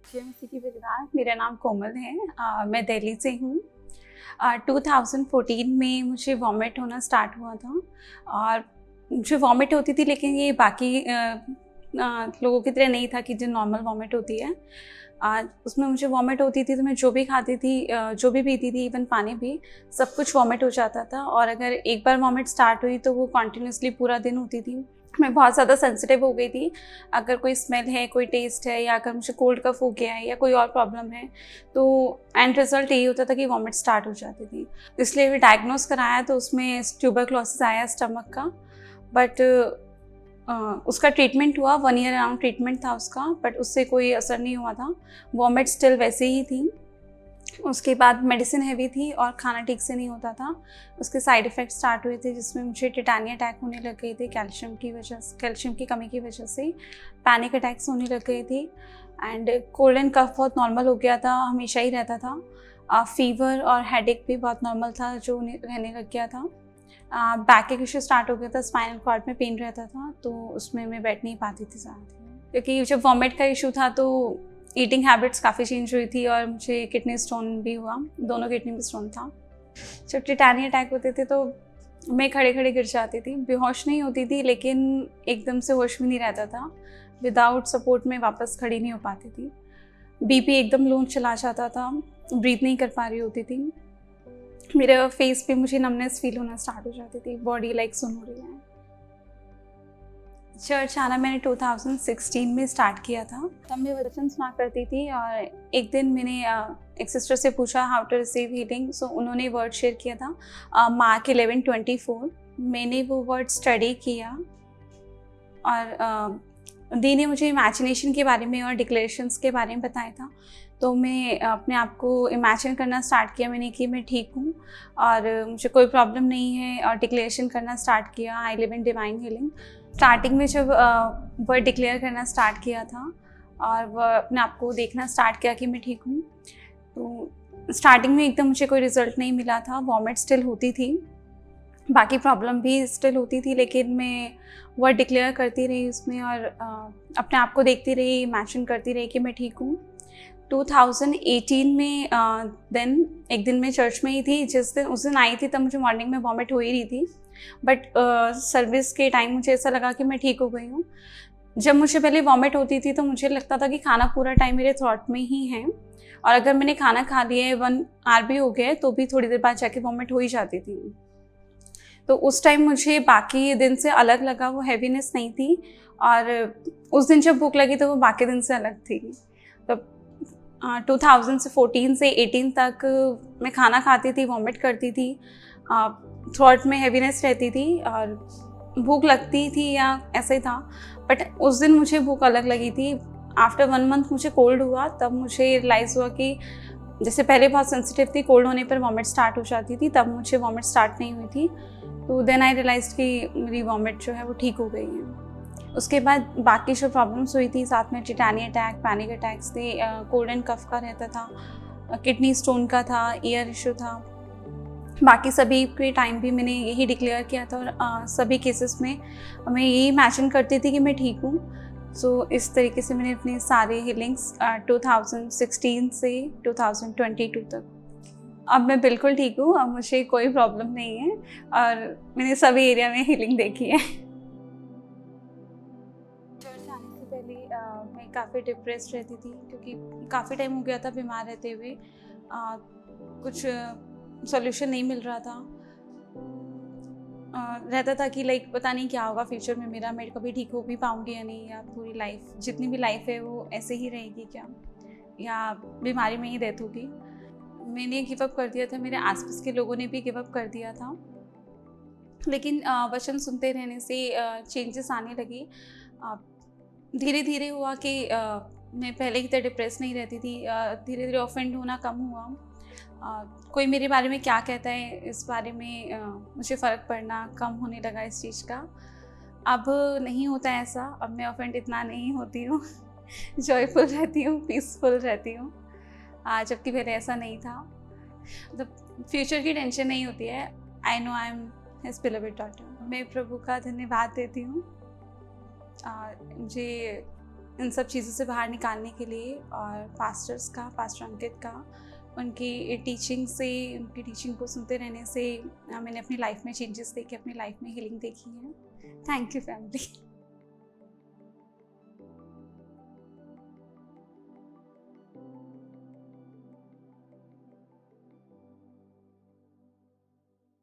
जय मसीह की परिवार। मेरा नाम कोमल है। मैं दिल्ली से हूँ। 2014 में मुझे वॉमिट होना स्टार्ट हुआ था और मुझे वॉमिट होती थी, लेकिन ये बाकी लोगों की तरह नहीं था कि जो नॉर्मल वॉमिट होती है। उसमें मुझे वॉमिट होती थी तो मैं जो भी खाती थी, जो भी पीती थी, इवन पानी भी, सब कुछ वॉमिट हो जाता था। और अगर एक बार वॉमिट स्टार्ट हुई तो वो कंटिन्यूसली पूरा दिन होती थी। मैं बहुत ज़्यादा सेंसिटिव हो गई थी। अगर कोई स्मेल है, कोई टेस्ट है, या अगर मुझे कोल्ड कफ हो गया है या कोई और प्रॉब्लम है, तो एंड रिजल्ट यही होता था कि वॉमिट स्टार्ट हो जाती थी। इसलिए भी डायग्नोस कराया तो उसमें ट्यूबरक्लोसिस आया स्टमक का। बट उसका ट्रीटमेंट हुआ, 1 ईयर अराउंड ट्रीटमेंट था उसका, बट उससे कोई असर नहीं हुआ था। वॉमिट स्टिल वैसे ही थी। उसके बाद मेडिसिन हैवी थी और खाना ठीक से नहीं होता था। उसके साइड इफ़ेक्ट स्टार्ट हुए थे, जिसमें मुझे टिटानिया अटैक होने लग गए थे कैल्शियम की कमी की वजह से। पैनिक अटैक्स होने लग गए थे एंड कोल्ड एंड कफ बहुत नॉर्मल हो गया था, हमेशा ही रहता था। फीवर और हेडेक भी बहुत नॉर्मल था जो रहने लग गया था। बैक एक इशू स्टार्ट हो गया था, स्पाइनल कॉर्ड में पेन रहता था, तो उसमें मैं बैठ नहीं पाती थी ज़्यादा, क्योंकि जब वॉमिट का इशू था तो ईटिंग हैबिट्स काफ़ी चेंज हुई थी और मुझे किडनी स्टोन भी हुआ, दोनों किडनी में स्टोन था। जब टिटानिया अटैक होते थे तो मैं खड़े खड़े गिर जाती थी, बेहोश नहीं होती थी, लेकिन एकदम से होश भी नहीं रहता था। विदाउट सपोर्ट में वापस खड़ी नहीं हो पाती थी। बीपी एकदम लो चला जाता था, ब्रीथ नहीं कर पा रही होती थी। मेरे फेस पे मुझे नमनेस फील होना स्टार्ट हो जाती थी, बॉडी लाइक सुन हो रही है। चर्च आना मैंने 2016 में स्टार्ट किया था। तब मैं वचन सुना करती थी और एक दिन मैंने एक सिस्टर से पूछा हाउ टू रिसीव हीलिंग, सो उन्होंने वर्ड शेयर किया था मार्क 11:24। मैंने वो वर्ड स्टडी किया और दी ने मुझे इमेजिनेशन के बारे में और डिक्लेरेशंस के बारे में बताया था। तो मैं अपने आप को इमेजिन करना स्टार्ट किया मैंने कि मैं ठीक हूँ और मुझे कोई प्रॉब्लम नहीं है, और डिक्लेरेशन करना स्टार्ट किया, I live in divine healing. Starting में जब वर्ड डिक्लेयर करना स्टार्ट किया था और वह अपने आप को देखना स्टार्ट किया कि मैं ठीक हूँ, तो स्टार्टिंग में एकदम मुझे कोई रिज़ल्ट नहीं मिला था। वॉमिट स्टिल होती थी, बाकी प्रॉब्लम भी स्टिल होती थी, लेकिन मैं वर्ड डिक्लेयर करती रही उसमें और अपने आप को देखती रही, इमेजिन करती रही कि मैं ठीक हूँ। 2018 में देन एक दिन मैं चर्च में ही थी, उस दिन आई थी, तब मुझे मॉर्निंग में वॉमिट हो ही रही थी, बट सर्विस के टाइम मुझे ऐसा लगा कि मैं ठीक हो गई हूँ। जब मुझे पहले वॉमिट होती थी तो मुझे लगता था कि खाना पूरा टाइम मेरे थ्रॉट में ही है, और अगर मैंने खाना खा लिया है 1 आवर भी हो गया तो भी थोड़ी देर बाद जाके वॉमिट हो ही जाती थी। तो उस टाइम मुझे बाकी दिन से अलग लगा, वो हैवीनेस नहीं थी, और उस दिन जब भूख लगी तो वो बाकी दिन से अलग थी। तो 2014 से 18 तक मैं खाना खाती थी, वॉमिट करती थी, थ्रॉट में हैवीनेस रहती थी और भूख लगती थी या ऐसे ही था, बट उस दिन मुझे भूख अलग लगी थी। आफ्टर 1 मंथ मुझे कोल्ड हुआ, तब मुझे रियलाइज़ हुआ कि जैसे पहले बहुत सेंसिटिव थी, कोल्ड होने पर वॉमिट स्टार्ट हो जाती थी, तब मुझे वॉमिट स्टार्ट नहीं हुई थी। तो देन आई रियलाइज़ कि मेरी वॉमिट जो है वो ठीक हो गई है। उसके बाद बाकी जो प्रॉब्लम्स हुई थी, साथ में टिटानिया अटैक, पैनिक अटैक्स थे, कोल्ड एंड कफ का रहता था, किडनी स्टोन का था, ईयर इशू था, बाकी सभी के टाइम भी मैंने यही डिक्लेयर किया था और सभी केसेस में मैं यही इमेजिन करती थी कि मैं ठीक हूँ। सो इस तरीके से मैंने अपने सारे हीलिंग्स 2016 से 2022 तक, अब मैं बिल्कुल ठीक हूँ, अब मुझे कोई प्रॉब्लम नहीं है और मैंने सभी एरिया में हीलिंग देखी है। चर्च आने से पहले मैं काफ़ी डिप्रेस्ड रहती थी, क्योंकि काफ़ी टाइम हो गया था बीमार रहते हुए, कुछ सॉल्यूशन नहीं मिल रहा था। रहता था कि लाइक पता नहीं क्या होगा फ्यूचर में मेरा, मैं कभी ठीक हो भी पाऊँगी या नहीं, या पूरी लाइफ जितनी भी लाइफ है वो ऐसे ही रहेगी क्या, या बीमारी में ही डेथ होगी। मैंने गिव अप कर दिया था, मेरे आसपास के लोगों ने भी गिव अप कर दिया था, लेकिन वचन सुनते रहने से चेंजेस आने लगे। धीरे धीरे हुआ कि मैं पहले की तरह डिप्रेस नहीं रहती थी, धीरे धीरे ऑफेंड होना कम हुआ। कोई मेरे बारे में क्या कहता है इस बारे में मुझे फ़र्क पड़ना कम होने लगा इस चीज़ का। अब नहीं होता ऐसा, अब मैं ऑफेंड इतना नहीं होती हूँ जॉयफुल रहती हूँ, पीसफुल रहती हूँ, जबकि पहले ऐसा नहीं था। मतलब फ्यूचर की टेंशन नहीं होती है। I know I am his beloved daughter. मैं प्रभु का धन्यवाद देती हूँ। मुझे इन सब चीज़ों से बाहर निकालने के लिए, और पास्टर अंकित का, उनकी टीचिंग से, उनकी टीचिंग को सुनते रहने से मैंने अपनी लाइफ में चेंजेस देखे, अपनी लाइफ में हीलिंग देखी है। Thank you family.